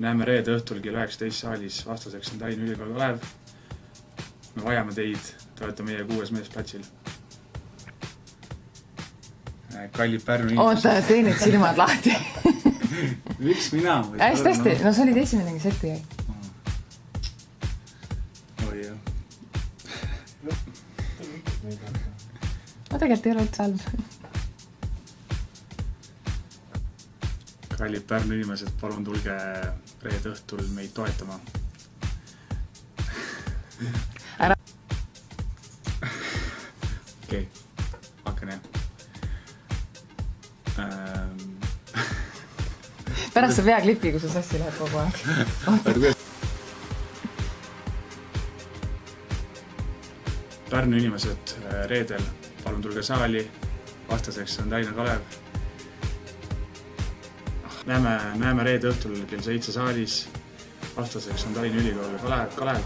Näeme reede õhtul kell 19 saalis, vastaseks on Tallinna Ülikool Kalev. Me vajame teid, te olete meie 6. mees platsil. Kallid Pärnu inimesed. Oota, tee nüüd silmad lahti. Miks mina? Hästi, no see oli esimene, kes ette jäi. Oi jah. Ma tegelikult ei ole üldse halb. Kallid Pärnu inimesed, palun tulge reede õhtul meid toetama. Ära. Okei, hakkan jah. Pärast sa peaklipi, kui sa sassi läheb kogu aeg. Pärnu inimesed reedel, palun tulge saali, vastaseks on Tallinna Kalev. Näeme reede õhtul kell 7 saalis, vastaseks on Tallinna Ülikool Kalev.